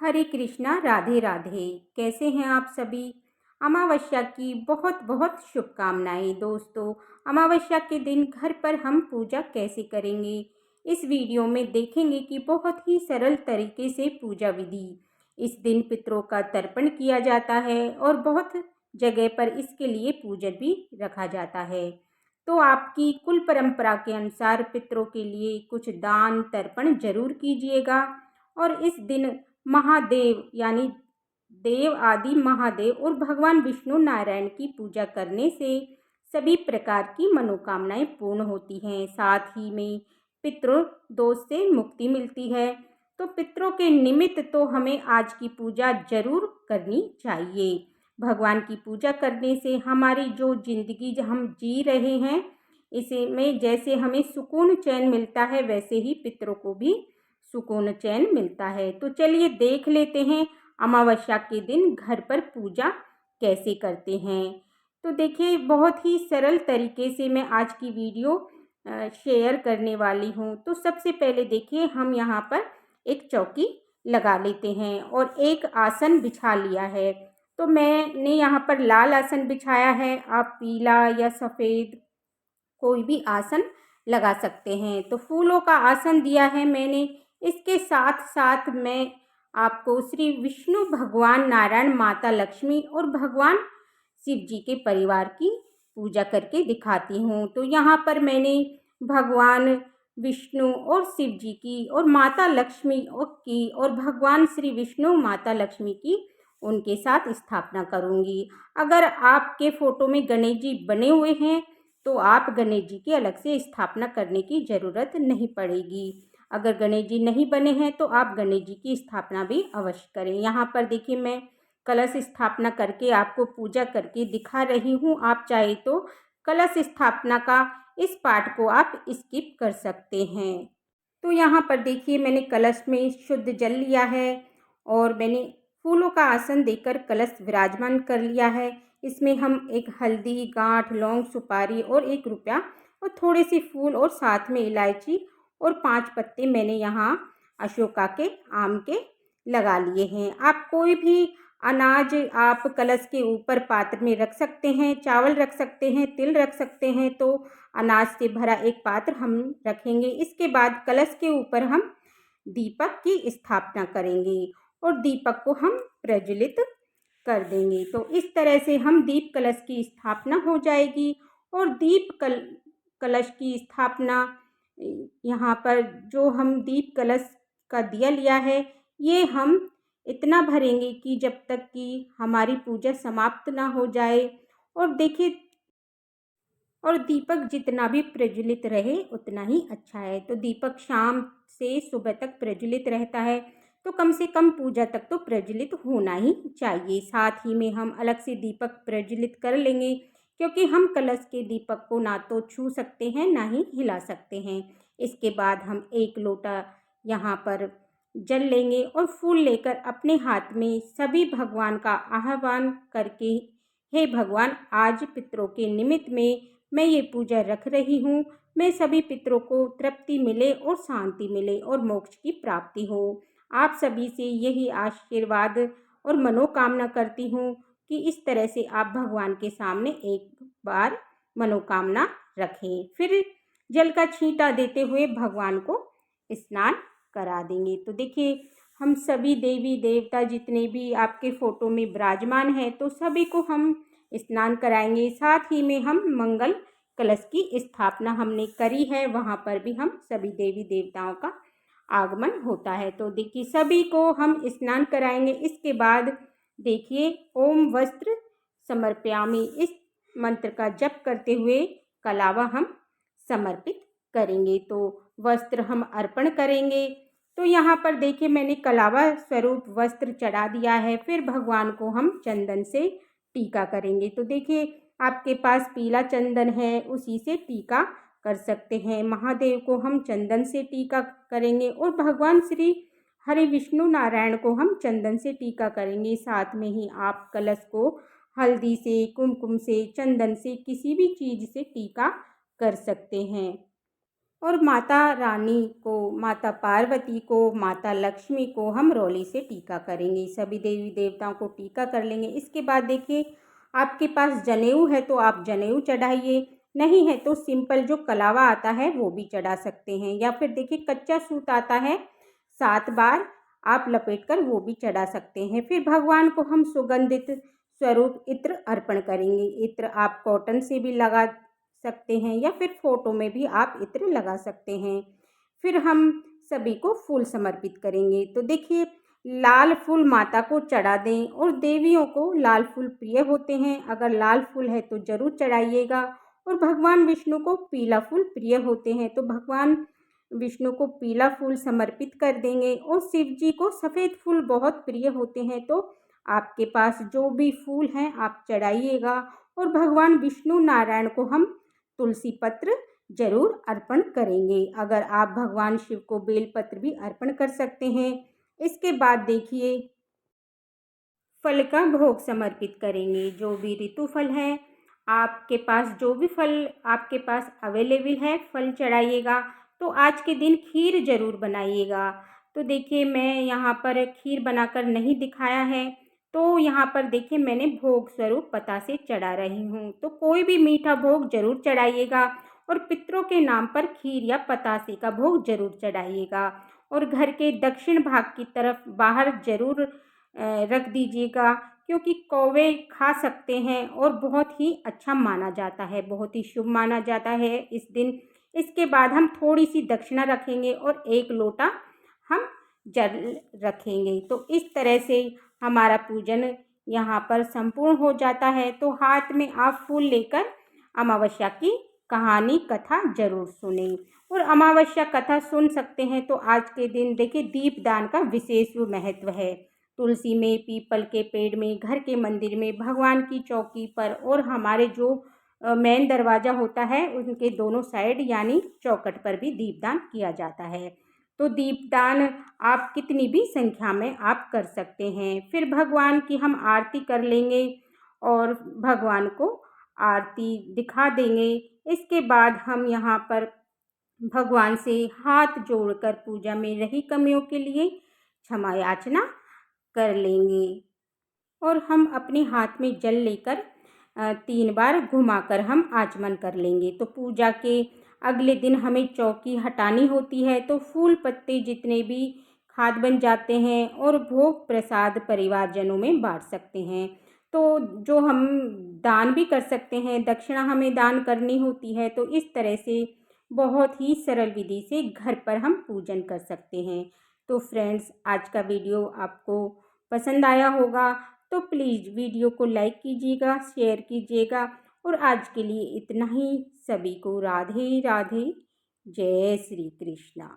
हरे कृष्णा, राधे राधे। कैसे हैं आप सभी। अमावस्या की बहुत बहुत शुभकामनाएं। दोस्तों, अमावस्या के दिन घर पर हम पूजा कैसे करेंगे, इस वीडियो में देखेंगे कि बहुत ही सरल तरीके से पूजा विधि। इस दिन पितरों का तर्पण किया जाता है और बहुत जगह पर इसके लिए पूजन भी रखा जाता है। तो आपकी कुल परंपरा के अनुसार पितरों के लिए कुछ दान तर्पण जरूर कीजिएगा। और इस दिन महादेव यानी देव आदि महादेव और भगवान विष्णु नारायण की पूजा करने से सभी प्रकार की मनोकामनाएं पूर्ण होती हैं। साथ ही में पितृ दोष से मुक्ति मिलती है। तो पितरों के निमित्त तो हमें आज की पूजा जरूर करनी चाहिए। भगवान की पूजा करने से हमारी जो जिंदगी हम जी रहे हैं, इसे में जैसे हमें सुकून चैन मिलता है, वैसे ही पितरों को भी सुकून चैन मिलता है। तो चलिए देख लेते हैं अमावस्या के दिन घर पर पूजा कैसे करते हैं। तो देखिए, बहुत ही सरल तरीके से मैं आज की वीडियो शेयर करने वाली हूँ। तो सबसे पहले देखिए, हम यहाँ पर एक चौकी लगा लेते हैं और एक आसन बिछा लिया है। तो मैंने यहाँ पर लाल आसन बिछाया है, आप पीला या सफ़ेद कोई भी आसन लगा सकते हैं। तो फूलों का आसन दिया है मैंने। इसके साथ साथ मैं आपको श्री विष्णु भगवान नारायण, माता लक्ष्मी और भगवान शिव जी के परिवार की पूजा करके दिखाती हूँ। तो यहाँ पर मैंने भगवान विष्णु और शिव जी की और माता लक्ष्मी की और भगवान श्री विष्णु माता लक्ष्मी की उनके साथ स्थापना करूँगी। अगर आपके फोटो में गणेश जी बने हुए हैं तो आप गणेश जी की अलग से स्थापना करने की ज़रूरत नहीं पड़ेगी। अगर गणेश जी नहीं बने हैं तो आप गणेश जी की स्थापना भी अवश्य करें। यहाँ पर देखिए, मैं कलश स्थापना करके आपको पूजा करके दिखा रही हूँ। आप चाहे तो कलश स्थापना का इस पार्ट को आप स्किप कर सकते हैं। तो यहाँ पर देखिए, मैंने कलश में शुद्ध जल लिया है और मैंने फूलों का आसन देकर कलश विराजमान कर लिया है। इसमें हम एक हल्दी, गांठ, लौंग, सुपारी और 1 रुपया और थोड़े से फूल और साथ में इलायची और 5 पत्ते मैंने यहाँ अशोका के, आम के लगा लिए हैं। आप कोई भी अनाज आप कलश के ऊपर पात्र में रख सकते हैं, चावल रख सकते हैं, तिल रख सकते हैं। तो अनाज से भरा एक पात्र हम रखेंगे। इसके बाद कलश के ऊपर हम दीपक की स्थापना करेंगे और दीपक को हम प्रज्वलित कर देंगे। तो इस तरह से हम दीप कलश की स्थापना हो जाएगी। और कलश की स्थापना, यहाँ पर जो हम दीप कलश का दिया लिया है, ये हम इतना भरेंगे कि जब तक कि हमारी पूजा समाप्त ना हो जाए। और देखिए, और दीपक जितना भी प्रज्वलित रहे उतना ही अच्छा है। तो दीपक शाम से सुबह तक प्रज्वलित रहता है, तो कम से कम पूजा तक तो प्रज्वलित होना ही चाहिए। साथ ही में हम अलग से दीपक प्रज्वलित कर लेंगे, क्योंकि हम कलश के दीपक को ना तो छू सकते हैं ना ही हिला सकते हैं। इसके बाद हम 1 लोटा यहाँ पर जल लेंगे और फूल लेकर अपने हाथ में सभी भगवान का आह्वान करके, हे भगवान, आज पितरों के निमित्त में मैं ये पूजा रख रही हूँ। मैं सभी पितरों को तृप्ति मिले और शांति मिले और मोक्ष की प्राप्ति हो। आप सभी से यही आशीर्वाद और मनोकामना करती हूँ कि इस तरह से आप भगवान के सामने एक बार मनोकामना रखें। फिर जल का छींटा देते हुए भगवान को स्नान करा देंगे। तो देखिए, हम सभी देवी देवता जितने भी आपके फोटो में विराजमान हैं, तो सभी को हम स्नान कराएंगे। साथ ही में हम मंगल कलश की स्थापना हमने करी है, वहाँ पर भी हम सभी देवी देवताओं का आगमन होता है। तो देखिए, सभी को हम स्नान कराएंगे। इसके बाद देखिए, ओम वस्त्र समर्पयामि, इस मंत्र का जप करते हुए कलावा हम समर्पित करेंगे। तो वस्त्र हम अर्पण करेंगे। तो यहाँ पर देखिए, मैंने कलावा स्वरूप वस्त्र चढ़ा दिया है। फिर भगवान को हम चंदन से टीका करेंगे। तो देखिए, आपके पास पीला चंदन है, उसी से टीका कर सकते हैं। महादेव को हम चंदन से टीका करेंगे और भगवान श्री हरि विष्णु नारायण को हम चंदन से टीका करेंगे। साथ में ही आप कलश को हल्दी से, कुमकुम से, चंदन से, किसी भी चीज़ से टीका कर सकते हैं। और माता रानी को, माता पार्वती को, माता लक्ष्मी को हम रोली से टीका करेंगे। सभी देवी देवताओं को टीका कर लेंगे। इसके बाद देखिए, आपके पास जनेऊ है तो आप जनेऊ चढ़ाइए, नहीं है तो सिंपल जो कलावा आता है वो भी चढ़ा सकते हैं, या फिर देखिए कच्चा सूत आता है 7 बार आप लपेटकर वो भी चढ़ा सकते हैं। फिर भगवान को हम सुगंधित स्वरूप इत्र अर्पण करेंगे। इत्र आप कॉटन से भी लगा सकते हैं या फिर फोटो में भी आप इत्र लगा सकते हैं। फिर हम सभी को फूल समर्पित करेंगे। तो देखिए, लाल फूल माता को चढ़ा दें, और देवियों को लाल फूल प्रिय होते हैं, अगर लाल फूल है तो जरूर चढ़ाइएगा। और भगवान विष्णु को पीला फूल प्रिय होते हैं, तो भगवान विष्णु को पीला फूल समर्पित कर देंगे। और शिव जी को सफ़ेद फूल बहुत प्रिय होते हैं, तो आपके पास जो भी फूल हैं आप चढ़ाइएगा। और भगवान विष्णु नारायण को हम तुलसी पत्र जरूर अर्पण करेंगे। अगर आप भगवान शिव को बेलपत्र भी अर्पण कर सकते हैं। इसके बाद देखिए, फल का भोग समर्पित करेंगे। जो भी ऋतु फल है, आपके पास जो भी फल आपके पास अवेलेबल है, फल चढ़ाइएगा। तो आज के दिन खीर जरूर बनाइएगा। तो देखिए, मैं यहाँ पर खीर बनाकर नहीं दिखाया है, तो यहाँ पर देखिए मैंने भोग स्वरूप बतासे चढ़ा रही हूँ। तो कोई भी मीठा भोग जरूर चढ़ाइएगा, और पितरों के नाम पर खीर या पतासे का भोग जरूर चढ़ाइएगा। और घर के दक्षिण भाग की तरफ बाहर जरूर रख दीजिएगा, क्योंकि कौवे खा सकते हैं और बहुत ही अच्छा माना जाता है, बहुत ही शुभ माना जाता है इस दिन। इसके बाद हम थोड़ी सी दक्षिणा रखेंगे और 1 लोटा हम जल रखेंगे। तो इस तरह से हमारा पूजन यहाँ पर संपूर्ण हो जाता है। तो हाथ में आप फूल लेकर अमावस्या की कहानी कथा जरूर सुनें। और अमावस्या कथा सुन सकते हैं तो आज के दिन देखिए, दीपदान का विशेष महत्व है। तुलसी में, पीपल के पेड़ में, घर के मंदिर में, भगवान की चौकी पर, और हमारे जो मेन दरवाज़ा होता है उनके दोनों साइड यानी चौखट पर भी दीपदान किया जाता है। तो दीपदान आप कितनी भी संख्या में आप कर सकते हैं। फिर भगवान की हम आरती कर लेंगे और भगवान को आरती दिखा देंगे। इसके बाद हम यहाँ पर भगवान से हाथ जोड़कर पूजा में रही कमियों के लिए क्षमा याचना कर लेंगे। और हम अपने हाथ में जल लेकर 3 बार घुमाकर हम आचमन कर लेंगे। तो पूजा के अगले दिन हमें चौकी हटानी होती है, तो फूल पत्ते जितने भी खाद बन जाते हैं और भोग प्रसाद परिवारजनों में बांट सकते हैं। तो जो हम दान भी कर सकते हैं, दक्षिणा हमें दान करनी होती है। तो इस तरह से बहुत ही सरल विधि से घर पर हम पूजन कर सकते हैं। तो फ्रेंड्स, आज का वीडियो आपको पसंद आया होगा, तो प्लीज़ वीडियो को लाइक कीजिएगा, शेयर कीजिएगा। और आज के लिए इतना ही। सभी को राधे राधे, जय श्री कृष्णा।